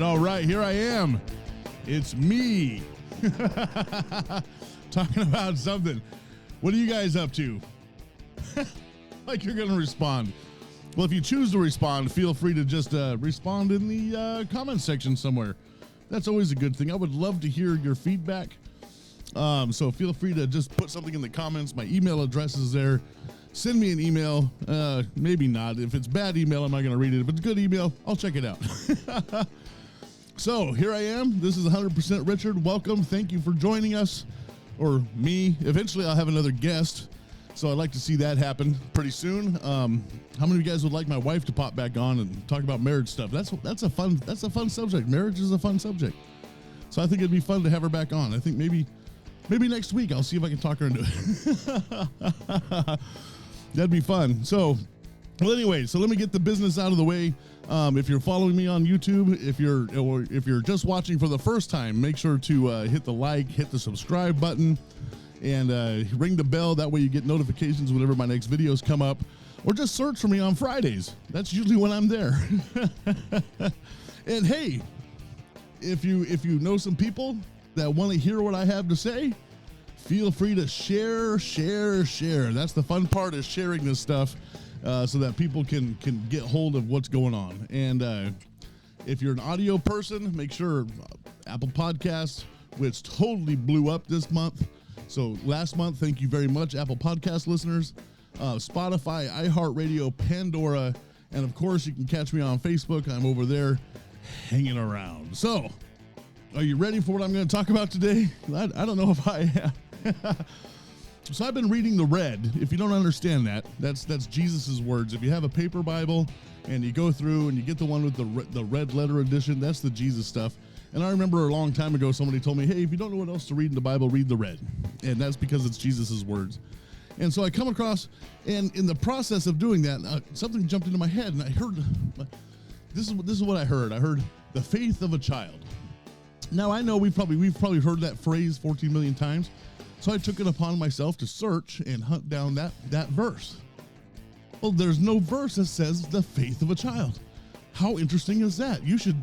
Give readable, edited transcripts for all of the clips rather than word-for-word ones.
right. Here I am. It's me. Talking about something. What are you guys up to? Like you're going to respond. Well, if you choose to respond, feel free to just respond in the comment section somewhere. That's always a good thing. I would love to hear your feedback. So feel free to just put something in the comments. My email address is there. Send me an email. Maybe not. If it's bad email, I'm not going to read it. If it's good email, I'll check it out. So here I am. This is 100% Richard. Welcome. Thank you for joining us, or me. Eventually, I'll have another guest. So I'd like to see that happen pretty soon. How many of you guys would like my wife to pop back on and talk about marriage stuff? That's a fun subject. Marriage is a fun subject. So I think it'd be fun to have her back on. I think maybe next week I'll see if I can talk her into it. That'd be fun. So, well, anyway, so let me get the business out of the way. If you're following me on YouTube, if you're just watching for the first time, make sure to hit the like, hit the subscribe button, and ring the bell. That way you get notifications whenever my next videos come up, or just search for me on Fridays. That's usually when I'm there. And hey, if you know some people that want to hear what I have to say, feel free to share. That's the fun part, is sharing this stuff so that people can get hold of what's going on. And if you're an audio person, make sure Apple Podcasts, which totally blew up this month. So last month, thank you very much, Apple Podcast listeners, Spotify, iHeartRadio, Pandora, and of course, you can catch me on Facebook. I'm over there hanging around. So, are you ready for what I'm going to talk about today? I don't know if I am. So I've been reading the red. If you don't understand that's Jesus's words. If you have a paper Bible and you go through and you get the one with the red letter edition, that's the Jesus stuff. And I remember a long time ago, somebody told me, hey, if you don't know what else to read in the Bible, read the red. And that's because it's Jesus's words. And so I come across, and in the process of doing that, something jumped into my head, and I heard, this is what I heard. I heard the faith of a child. Now I know we've probably heard that phrase 14 million times. So I took it upon myself to search and hunt down that verse. Well, there's no verse that says the faith of a child. How interesting is that? You should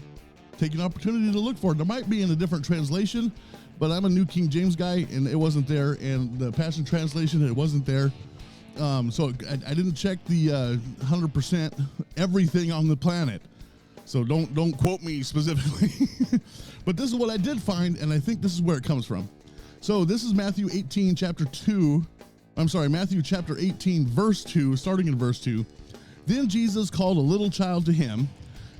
take an opportunity to look for it. There might be in a different translation, but I'm a New King James guy, and it wasn't there. And the Passion Translation, it wasn't there. So I didn't check the 100% everything on the planet. So don't quote me specifically. But this is what I did find, and I think this is where it comes from. So this is Matthew chapter 18, verse 2, starting in verse 2. Then Jesus called a little child to him,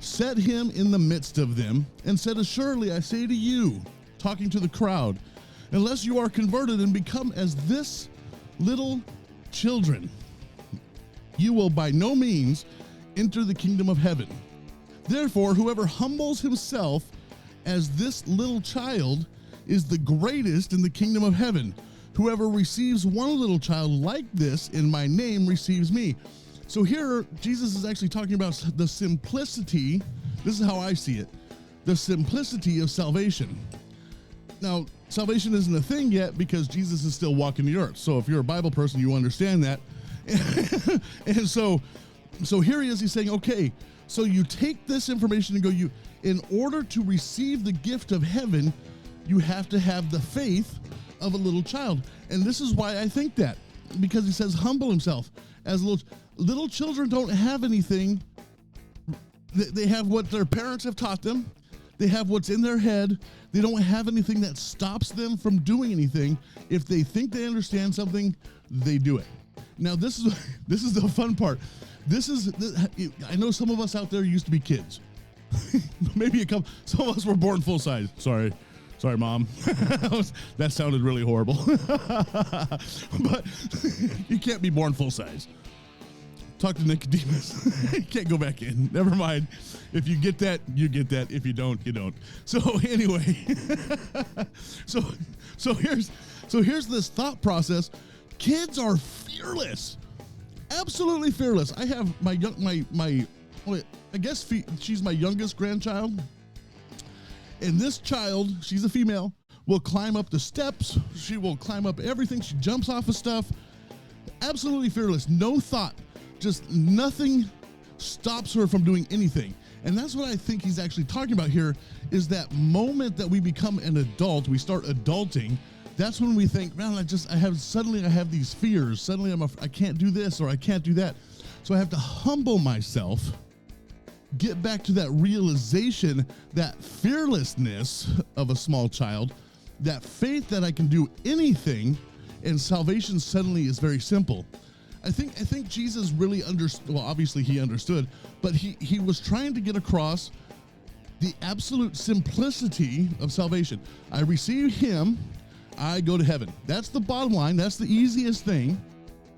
set him in the midst of them, and said, assuredly, I say to you, talking to the crowd, unless you are converted and become as this little children, you will by no means enter the kingdom of heaven. Therefore, whoever humbles himself as this little child is the greatest in the kingdom of heaven. Whoever receives one little child like this in my name receives me. So here, Jesus is actually talking about the simplicity. This is how I see it. The simplicity of salvation. Now, salvation isn't a thing yet because Jesus is still walking the earth. So if you're a Bible person, you understand that. And so here he is, he's saying, okay, so you take this information and go, in order to receive the gift of heaven, you have to have the faith of a little child. And this is why I think that, because he says humble himself. As little children don't have anything. They have what their parents have taught them. They have what's in their head. They don't have anything that stops them from doing anything. If they think they understand something, they do it. Now, this is the fun part. I know some of us out there used to be kids. Maybe some of us were born full size. Sorry, Mom. That sounded really horrible. But you can't be born full size. Talk to Nicodemus. You can't go back in. Never mind. If you get that, you get that. If you don't, you don't. So anyway, so here's this thought process. Kids are fearless, absolutely fearless. I have I guess she's my youngest grandchild. And this child, she's a female, will climb up the steps. She will climb up everything. She jumps off of stuff. Absolutely fearless. No thought. Just nothing stops her from doing anything. And that's what I think he's actually talking about here, is that moment that we become an adult, we start adulting. That's when we think, man, I have these fears. Suddenly I can't do this or I can't do that. So I have to humble myself, get back to that realization, that fearlessness of a small child, that faith that I can do anything, and salvation suddenly is very simple. I think Jesus really understood. Well, obviously he understood, but he was trying to get across the absolute simplicity of salvation. I receive him, I go to heaven. That's the bottom line. That's the easiest thing.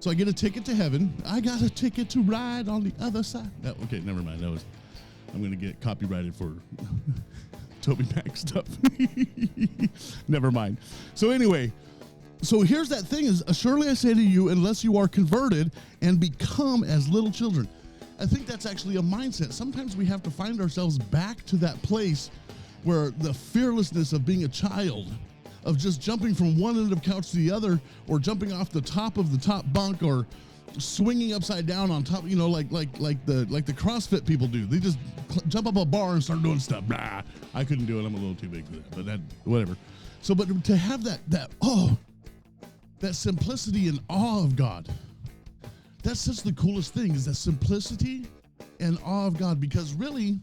So I get a ticket to heaven. I got a ticket to ride on the other side. Okay, never mind. I'm going to get copyrighted for Toby Mac stuff. Never mind. So anyway, so here's that thing is, surely I say to you, unless you are converted and become as little children. I think that's actually a mindset. Sometimes we have to find ourselves back to that place where the fearlessness of being a child, of just jumping from one end of the couch to the other, or jumping off the top of the top bunk, or swinging upside down on top, like the CrossFit people do. They just jump up a bar and start doing stuff. Blah. I couldn't do it. I'm a little too big for that, but whatever. So, but to have that simplicity and awe of God, that's such the coolest thing, is that simplicity and awe of God. Because really,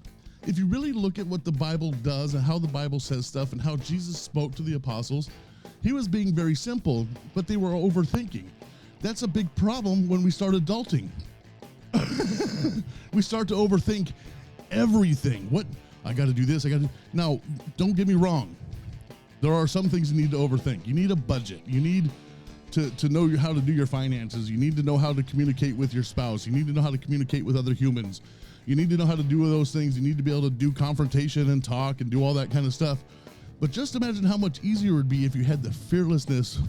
if you really look at what the Bible does and how the Bible says stuff and how Jesus spoke to the apostles, he was being very simple, but they were overthinking. That's a big problem when we start adulting. We start to overthink everything. What? I got to do this. Now, don't get me wrong. There are some things you need to overthink. You need a budget. You need to know how to do your finances. You need to know how to communicate with your spouse. You need to know how to communicate with other humans. You need to know how to do those things. You need to be able to do confrontation and talk and do all that kind of stuff. But just imagine how much easier it would be if you had the fearlessness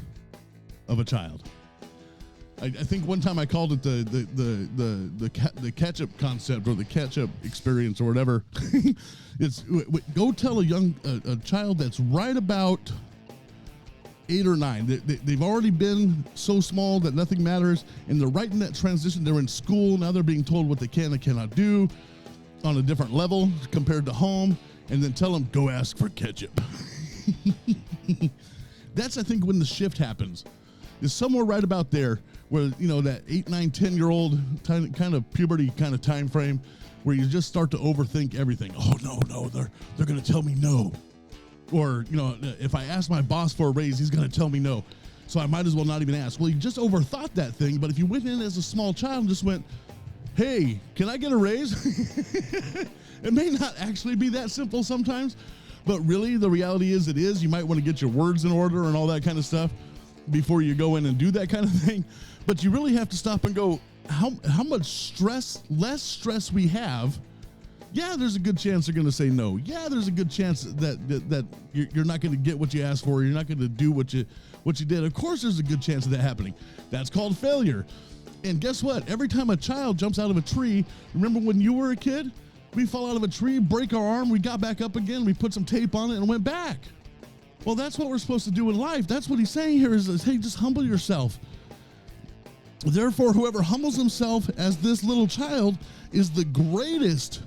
of a child. I think one time I called it the catch-up concept, or the catch-up experience, or whatever. It's go tell a child that's right about 8 or 9. They've already been so small that nothing matters, and they're right in that transition. They're in school now. They're being told what they can and cannot do on a different level compared to home, and then tell them, go ask for ketchup. That's, I think, when the shift happens. Is somewhere right about there, where that 8, 9, 10-year-old kind of puberty kind of time frame, where you just start to overthink everything. Oh no, they're going to tell me no. Or, if I ask my boss for a raise, he's going to tell me no. So I might as well not even ask. Well, you just overthought that thing. But if you went in as a small child and just went, hey, can I get a raise? It may not actually be that simple sometimes, but really the reality is it is. You might want to get your words in order and all that kind of stuff before you go in and do that kind of thing. But you really have to stop and go, how much less stress we have. Yeah, there's a good chance they're going to say no. Yeah, there's a good chance that you're not going to get what you asked for. You're not going to do what you did. Of course, there's a good chance of that happening. That's called failure. And guess what? Every time a child jumps out of a tree, remember when you were a kid? We fall out of a tree, break our arm, we got back up again, we put some tape on it and went back. Well, that's what we're supposed to do in life. That's what he's saying here is, hey, just humble yourself. Therefore, whoever humbles himself as this little child is the greatest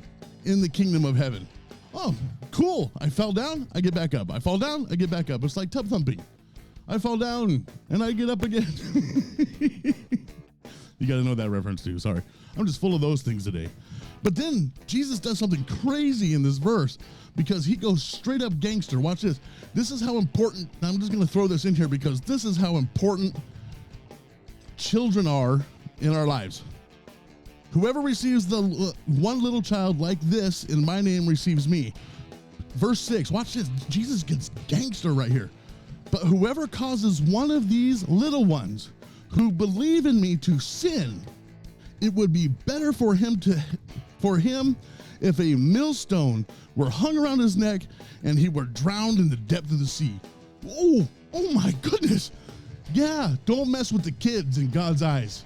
in the kingdom of heaven. Oh, cool. I fell down, I get back up. I fall down, I get back up. It's like tub thumping. I fall down and I get up again. You got to know that reference too. Sorry. I'm just full of those things today. But then Jesus does something crazy in this verse because he goes straight up gangster. Watch this. This is how important, I'm just going to throw this in here because this is how important children are in our lives. Whoever receives the one little child like this in my name receives me. Verse 6, watch this. Jesus gets gangster right here. But whoever causes one of these little ones who believe in me to sin, it would be better for him if a millstone were hung around his neck and he were drowned in the depth of the sea. Oh my goodness. Yeah, don't mess with the kids in God's eyes.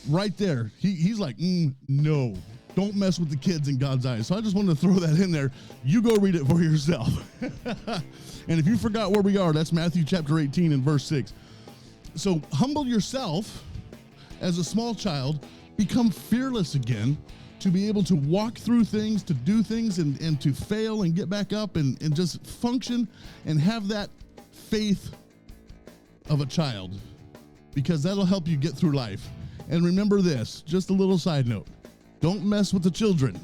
Right there. He's like, no, don't mess with the kids in God's eyes. So I just wanted to throw that in there. You go read it for yourself. And if you forgot where we are, that's Matthew chapter 18 and verse 6. So humble yourself as a small child, become fearless again, to be able to walk through things, to do things, and to fail and get back up and just function and have that faith of a child, because that'll help you get through life. And remember this, just a little side note, don't mess with the children.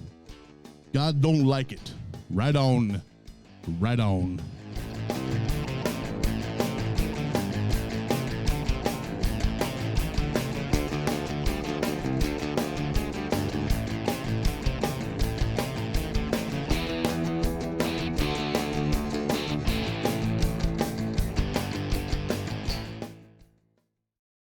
God don't like it. Right on. Right on.